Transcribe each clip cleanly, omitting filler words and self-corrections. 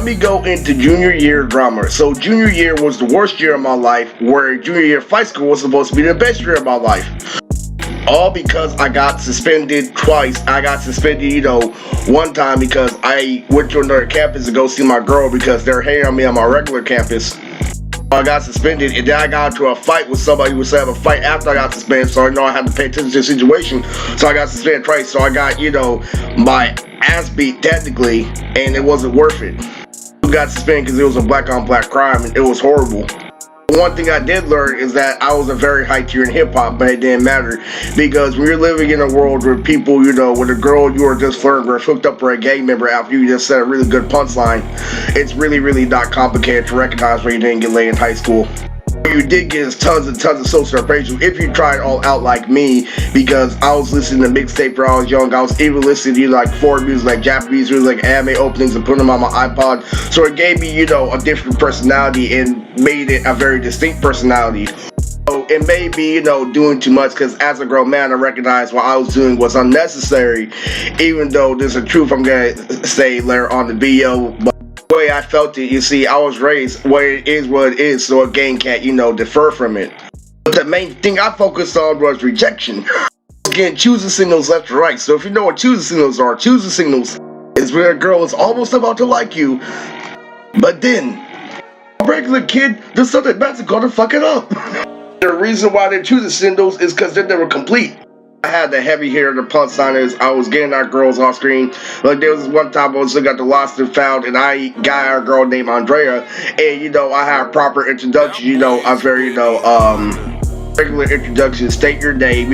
let me go into junior year drama. So junior year was the worst year of my life, where junior year of high school was supposed to be the best year of my life. All because I got suspended twice. I got suspended, one time because I went to another campus to go see my girl because they're hating on me on my regular campus. I got suspended, and then I got into a fight with somebody who was having a fight after I got suspended, so I had to pay attention to the situation. So I got suspended twice, so I got, my ass beat technically, and it wasn't worth it. I got suspended because it was a black on black crime, and it was horrible. One thing I did learn is that I was a very high tier in hip hop, but it didn't matter because when you're living in a world where people, with a girl you were just flirting with hooked up for a gang member after you just said a really good punchline, it's really, really not complicated to recognize when you didn't get laid in high school. What you did get is tons and tons of social appraisal if you tried all out like me, because I was listening to mixtape when I was young. I was even listening to foreign music, like Japanese music, like anime openings, and putting them on my iPod. So it gave me, a different personality and made it a very distinct personality. So it may be, doing too much, because as a grown man, I recognized what I was doing was unnecessary, even though there's a truth I'm going to say later on the video. But the way I felt it, you see, I was raised where it is what it is, so a gang can't, defer from it. But the main thing I focused on was rejection. Again, choosing signals left or right. So if you know what choosing signals are, choosing signals is when a girl is almost about to like you, but then a regular kid does something magical to fuck it up. The reason why they're choosing signals is because they're never complete. I had the heavy hair, the punchline is I was getting our girls off screen. Like there was one time I was looking at the Lost and Found, and I got a girl named Andrea, and I had a proper introduction, a very regular introduction. State your name,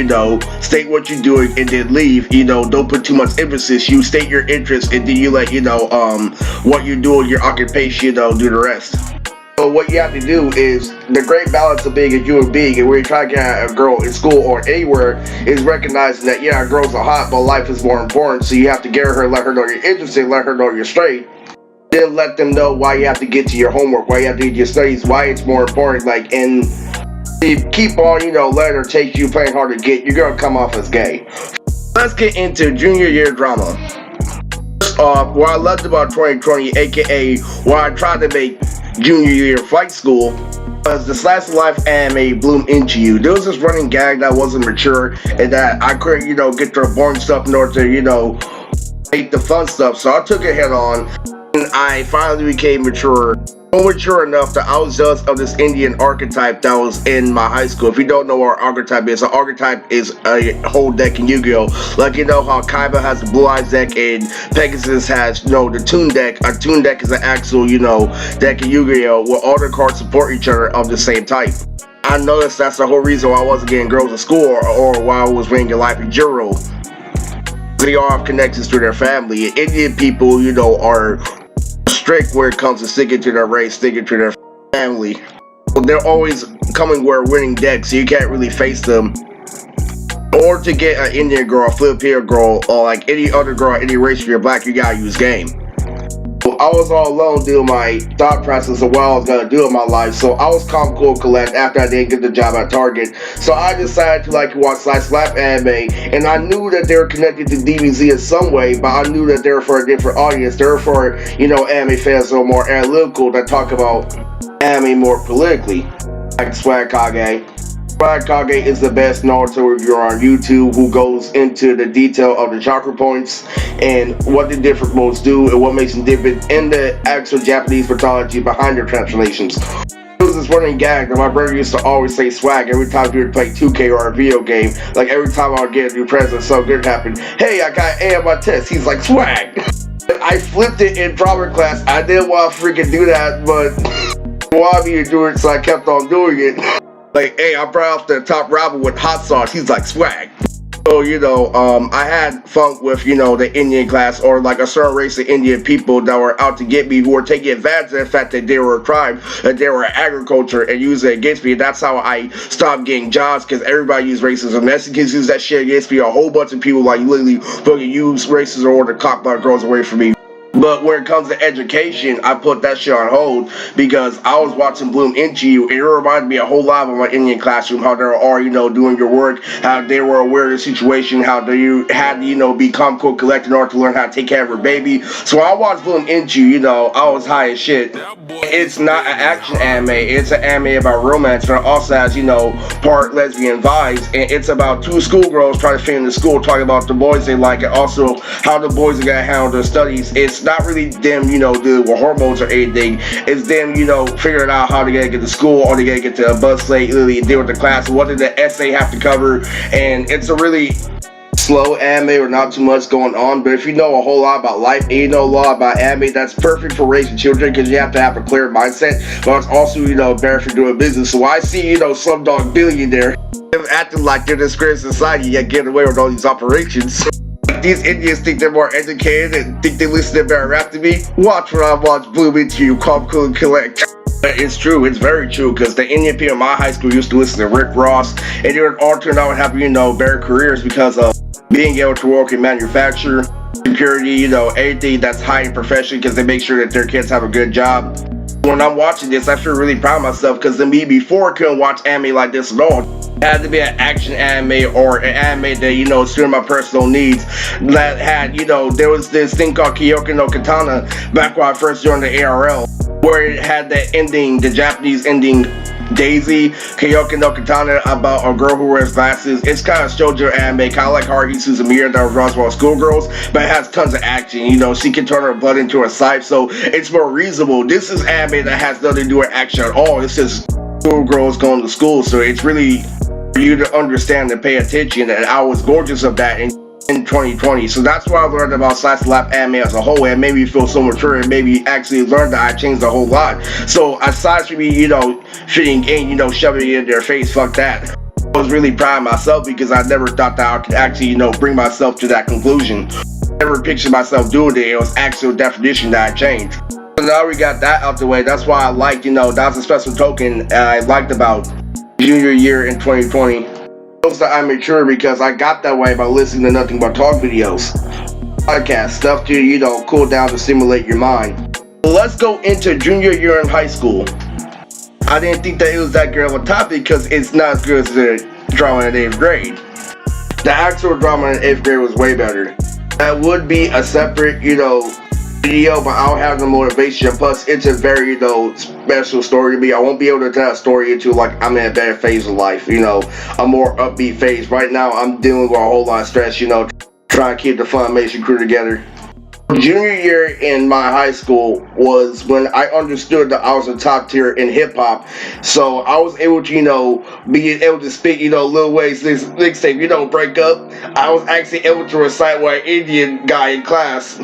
state what you're doing, and then leave. Don't put too much emphasis. You state your interest, and then you let what you're doing, your occupation, do the rest. So what you have to do is the great balance of being a human being, and when you try to get a girl in school or anywhere, is recognizing that girls are hot, but life is more important. So you have to get her, let her know you're interested, let her know you're straight. Then let them know why you have to get to your homework, why you have to do your studies, why it's more important. And if you keep on, letting her take you, playing hard to get, you're gonna come off as gay. Let's get into junior year drama. First off, what I loved about 2020, aka what I tried to make junior year fight school, was the slice of life anime Bloom Into You. There was this running gag that wasn't mature and that I couldn't, get the boring stuff in order to, make the fun stuff. So I took it head on, and I finally became mature enough that I was jealous of this Indian archetype that was in my high school. If you don't know what an archetype is, an archetype is a whole deck in Yu-Gi-Oh! Like how Kaiba has the Blue Eyes deck and Pegasus has, the Toon deck. A Toon deck is an actual, deck in Yu-Gi-Oh! Where all the cards support each other of the same type. I noticed that's the whole reason why I wasn't getting girls in school or why I was winning Life in Juro. They all have connections to their family. And Indian people, are strict where it comes to sticking to their race, sticking to their family. So they're always coming with a winning deck, so you can't really face them. Or to get an Indian girl, a Filipino girl, or like any other girl, any race, if you're black, you gotta use game. So I was all alone doing my thought process of what I was gonna do in my life. So I was calm, cool, collect after I didn't get the job at Target. So I decided to watch slice life anime, and I knew that they were connected to DBZ in some way, but I knew that they were for a different audience. They were for anime fans that are more analytical, that talk about anime more politically, like Swag Kage. Swag Kage is the best Naruto reviewer on YouTube, who goes into the detail of the chakra points and what the different modes do and what makes them different in the actual Japanese mythology behind their translations. It was this running gag that my brother used to always say swag every time we would play 2K or a video game. Like every time I would get a new present, something good happened. Hey, I got A on my test. He's like, swag. I flipped it in drama class. I didn't want to freaking do that, but he wanted me to do it, so I kept on doing it. Like, hey, I brought off the top ramen with hot sauce. He's like, swag. So, I had fun with, the Indian class, or like a certain race of Indian people that were out to get me, who were taking advantage of the fact that they were a tribe, that they were agriculture, and using it against me. And that's how I stopped getting jobs, because everybody used racism. Mexicans use that shit against me. A whole bunch of people, literally fucking use racism or to cock my girls away from me. But when it comes to education, I put that shit on hold because I was watching Bloom Into You, and it reminded me a whole lot of my Indian classroom, how they are, doing your work, how they were aware of the situation, how they had to, be calm, cool, collected in order to learn how to take care of her baby. So when I watched Bloom Into You, I was high as shit. It's not an action anime, it's an anime about romance, but it also has, part lesbian vibes, and it's about two schoolgirls trying to fit into school, talking about the boys they like, and also how the boys are gonna handle their studies. It's not really them, dealing with hormones or anything. It's them, figuring out how they gotta get to school, or they gotta get to a bus late, literally deal with the class, what did the essay have to cover, and it's a really slow anime or not too much going on. But if you know a whole lot about life and you know a lot about anime, that's perfect for raising children because you have to have a clear mindset, but it's also, better for doing business. So I see, Slumdog Billionaire acting like they're this great society, yet getting away with all these operations. These Indians think they're more educated and think they listen to better rap than me. Watch when I watch Bloom Into You, Calm, Cool, and Collect. It's true, it's very true, because the Indian people in my high school used to listen to Rick Ross, and they would all turn out having, better careers because of being able to work in manufacturing, security, anything that's high in profession, because they make sure that their kids have a good job. When I'm watching this, I feel really proud of myself, because the me before couldn't watch anime like this at all. It had to be an action anime or an anime that, suited my personal needs. That had, there was this thing called Kyoko no Katana back when I first joined the ARL, where it had that ending, the Japanese ending, Daisy, Kyoko no Katana, about a girl who wears glasses. It's kind of shoujo anime, kind of like Haruhi Suzumiya that was Roswell Schoolgirls, but it has tons of action. She can turn her blood into a scythe, so it's more reasonable. This is anime that has nothing to do with action at all. It's just schoolgirls going to school, so it's really for you to understand and pay attention, and I was gorgeous of that in 2020. So that's what I learned about slice of life anime as a whole, and made me feel so mature, and made me actually learn that I changed a whole lot. So aside from me, fitting in, shoving it in their face, fuck that. I was really proud of myself because I never thought that I could actually, bring myself to that conclusion. I never pictured myself doing it. It was actual definition that I changed. So now we got that out the way. That's why I liked, that's a special token I liked about junior year in 2020. That I'm mature because I got that way by listening to nothing but talk videos, podcast stuff to cool down to stimulate your mind. Let's go into junior year in high school. I didn't think that it was that good of a topic because it's not as good as the drama in 8th grade. The actual drama in 8th grade was way better. That would be a separate video, but I don't have the motivation. Plus, it's a very, special story to me. I won't be able to tell a story until, I'm in a better phase of life, a more upbeat phase. Right now, I'm dealing with a whole lot of stress, trying to keep the Funimation crew together. Junior year in my high school was when I understood that I was a top tier in hip-hop. So I was able to, be able to speak, Lil Wayne's mixtape, Break Up. I was actually able to recite with an Indian guy in class.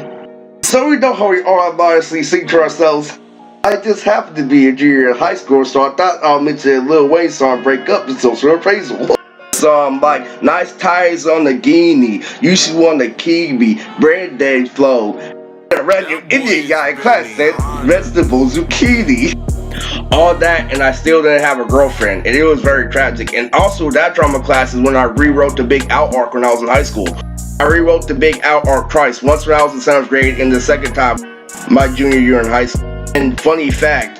So we know how we all honestly sing to ourselves. I just happened to be a junior in high school, so I thought I'll mention Lil Wayne song Break Up and social appraisal. So I'm like, nice ties on the guinea, you should want the kiwi, bread day flow. A random Indian guy in class said vegetable zucchini. All that, and I still didn't have a girlfriend, and it was very tragic. And also that drama class is when I rewrote the Big Out arc when I was in high school. I rewrote the Big Out arc twice, once when I was in 7th grade and the second time my junior year in high school. And funny fact,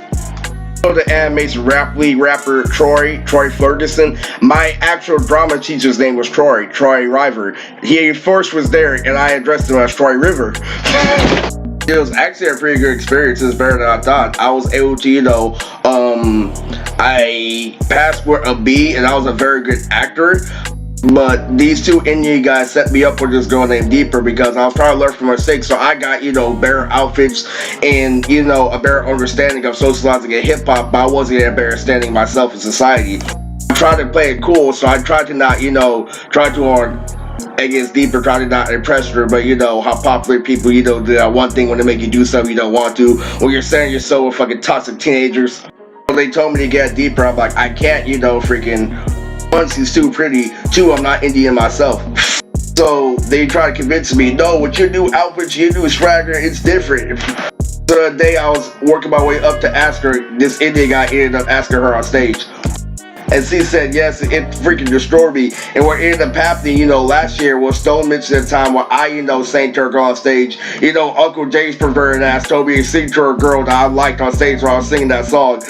the animation rapper Troy Ferguson, my actual drama teacher's name was Troy River. He first was there and I addressed him as Troy River. It was actually a pretty good experience. It was better than I thought. I was able to, I passed with a B and I was a very good actor. But these two Indian guys set me up with this girl named Deeper because I was trying to learn from her mistakes. So I got, better outfits and, a better understanding of socializing in hip hop, but I wasn't a better understanding myself in society. I tried to play it cool, so I tried to not, against Deeper, try to not impress her, but how popular people, do that one thing when they make you do something you don't want to, when you're saying you're so with fucking toxic teenagers. When they told me to get Deeper, I'm like, I can't, freaking. 1, she's too pretty. 2, I'm not Indian myself. So they try to convince me, no, with your new outfit, your new swagger, it's different. So the day I was working my way up to ask her, this Indian guy ended up asking her on stage. And C said, yes, it freaking destroyed me. And what ended up happening, last year was Stone mentioned at the time when I, sang to her girl on stage. Uncle Jay's perverted ass told me to sing to her girl that I liked on stage while I was singing that song.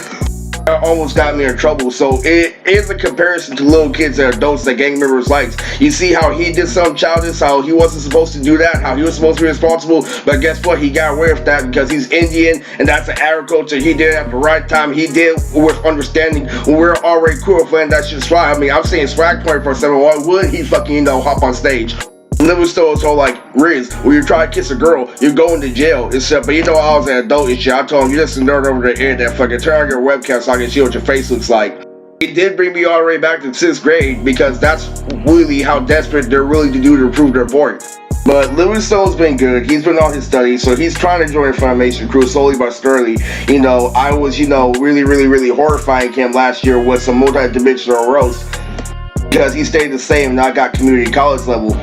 That almost got me in trouble. So it is a comparison to little kids and adults that gang members likes. You see how he did something childish, how he wasn't supposed to do that, how he was supposed to be responsible, but guess what? He got away with that because he's Indian and that's an agriculture. He did it at the right time. He did with understanding. When we're already cool with letting that shit swag. I mean, I'm saying swag 24/7. Why would he fucking, hop on stage? Livingstone was all like, Riz, when you try to kiss a girl, you're going to jail. But I was an adult and shit. I told him, you just nerd over the internet, fucking turn on your webcam so I can see what your face looks like. It did bring me all the way back to 6th grade because that's really how desperate they're willing to do to prove their point. But Livingstone's been good. He's been on his studies, so he's trying to join the Funimation crew slowly but surely. I was, really horrifying him last year with some multi-dimensional roast because he stayed the same and I got community college level.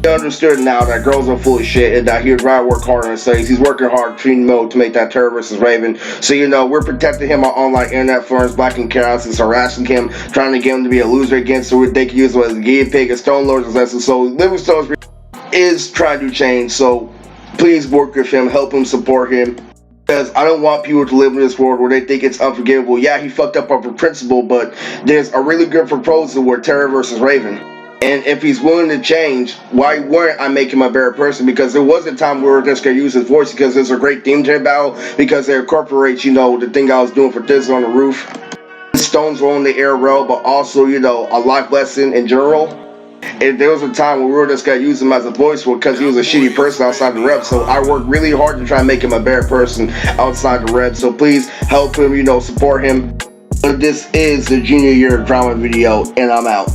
He understood now that girls are full of shit and that he would rather work harder on his studies. He's working hard, treating mode to make that Terror vs. Raven. So, we're protecting him on online internet forums, blacking chaos and harassing him, trying to get him to be a loser again so they can use him as a guinea pig and Stone Lords and so Livingstone is trying to change. So, please work with him, help him, support him. Because I don't want people to live in this world where they think it's unforgivable. Yeah, he fucked up on principle, but there's a really good proposal with Terror vs. Raven. And if he's willing to change, why weren't I make him a better person? Because there was a time where we were just going to use his voice because there's a great theme to the battle, because they incorporate, the thing I was doing for this on the roof. Stones were on the air rail, but also, a life lesson in general. And there was a time where we were just going to use him as a voice because he was a shitty person outside the rep. So I worked really hard to try and make him a better person outside the rep. So please help him, support him. This is the junior year drama video, and I'm out.